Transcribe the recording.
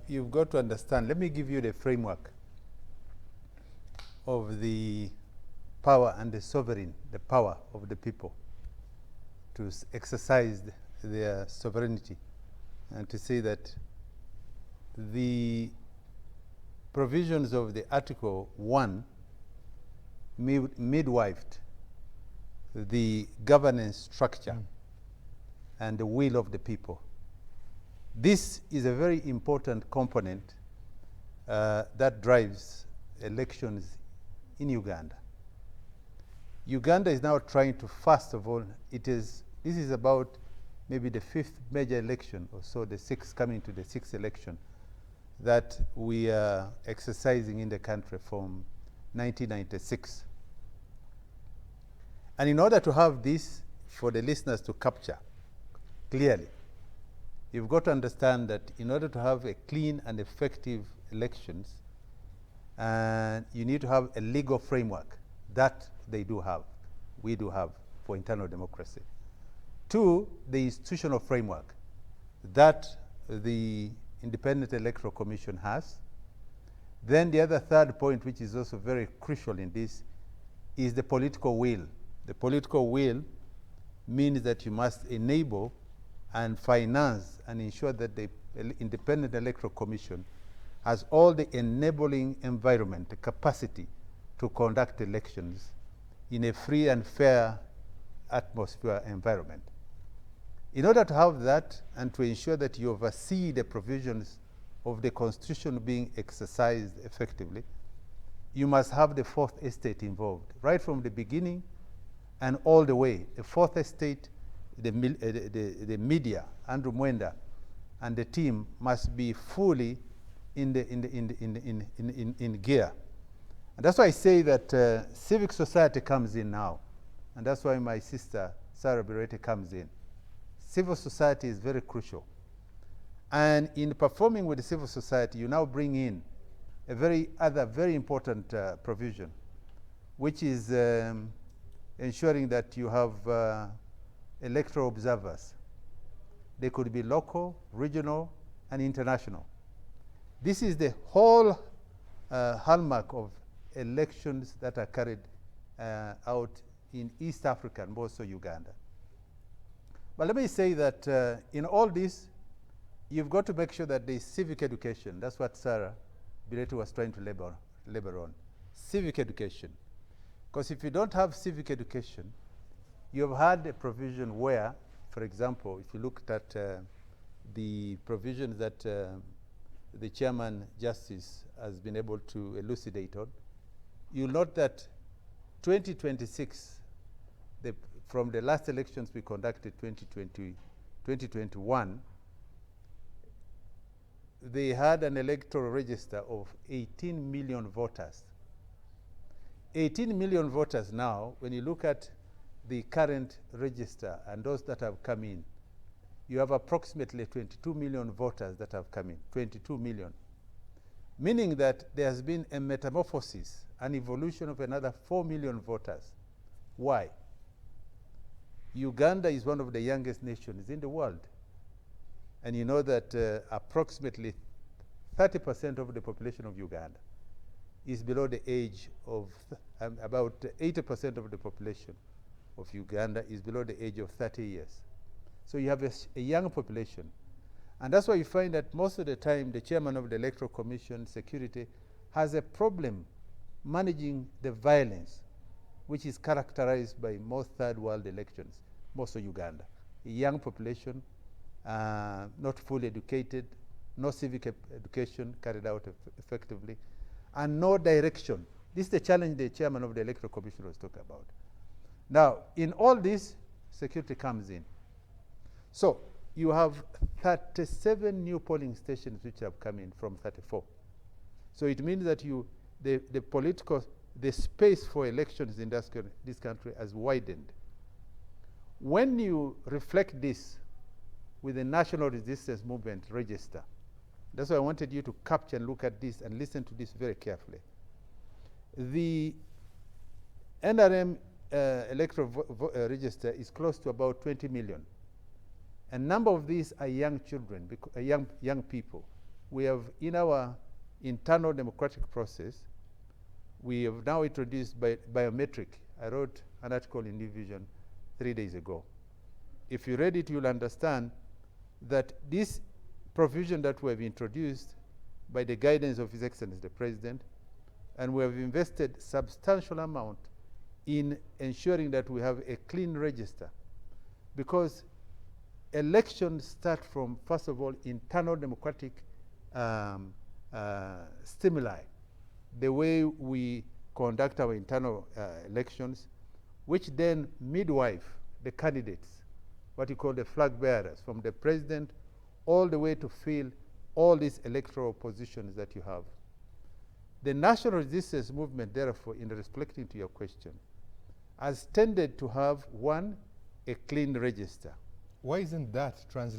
you've got to understand, let me give you the framework of the power and the power of the people to exercise their sovereignty, and to say that the provisions of the Article 1 midwifed the governance structure and the will of the people. This is a very important component that drives elections in Uganda. Uganda is now trying to, first of all, this is about maybe the 5th major election, or so, the 6th, coming to the 6th election that we are exercising in the country from 1996. And in order to have this, for the listeners to capture clearly, you've got to understand that in order to have a clean and effective elections, you need to have a legal framework that they do have, we do have, for internal democracy. 2, the institutional framework that the Independent Electoral Commission has. Then the other third point, which is also very crucial in this, is the political will. The political will means that you must enable and finance and ensure that the Independent Electoral Commission has all the enabling environment, the capacity to conduct elections in a free and fair atmosphere environment. In order to have that and to ensure that you oversee the provisions of the Constitution being exercised effectively, you must have the Fourth Estate involved, right from the beginning and all the way. The Fourth Estate, the media, Andrew Mwenda, and the team must be fully in gear. And that's why I say that civic society comes in now. And that's why my sister, Sarah Birete, comes in. Civil society is very crucial. And in performing with the civil society, you now bring in a very important provision, which is ensuring that you have electoral observers. They could be local, regional, and international. This is the whole hallmark of elections that are carried out in East Africa and also Uganda. But let me say that in all this, you've got to make sure that there's civic education. That's what Sarah Birete was trying to labor on. Civic education. Because if you don't have civic education, you've had a provision where, for example, if you looked at the provisions that the Chairman Justice has been able to elucidate on, you'll note that 2026, from the last elections we conducted, 2021, they had an electoral register of 18 million voters. 18 million voters now, when you look at the current register and those that have come in, you have approximately 22 million voters that have come in, 22 million. Meaning that there has been a metamorphosis, an evolution of another 4 million voters. Why? Uganda is one of the youngest nations in the world. And you know that approximately 30% of the population of Uganda is below the age of, about 80% of the population of Uganda is below the age of 30 years. So you have a young population. And that's why you find that most of the time the chairman of the Electoral Commission, Security, has a problem managing the violence, which is characterized by most third world elections, most of Uganda. A young population, not fully educated, no civic education carried out effectively, and no direction. This is the challenge the chairman of the Electoral Commission was talking about. Now, in all this, security comes in. So you have 37 new polling stations which have come in from 34. So it means that the space for elections in this country has widened. When you reflect this with the National Resistance Movement register, that's why I wanted you to capture and look at this and listen to this very carefully. The NRM electoral register is close to about 20 million. A number of these are young children, young people. we have in our internal democratic process, we have now introduced biometric. I wrote an article in New Vision 3 days ago. If you read it, you'll understand that this provision that we have introduced by the guidance of His Excellency the President, and we have invested substantial amount in ensuring that we have a clean register, because elections start from, first of all, internal democratic stimuli, the way we conduct our internal elections, which then midwife the candidates, what you call the flag bearers, from the president all the way to fill all these electoral positions that you have. The national resistance movement, therefore, in responding to your question, has tended to have, one, a clean register. Why isn't that translated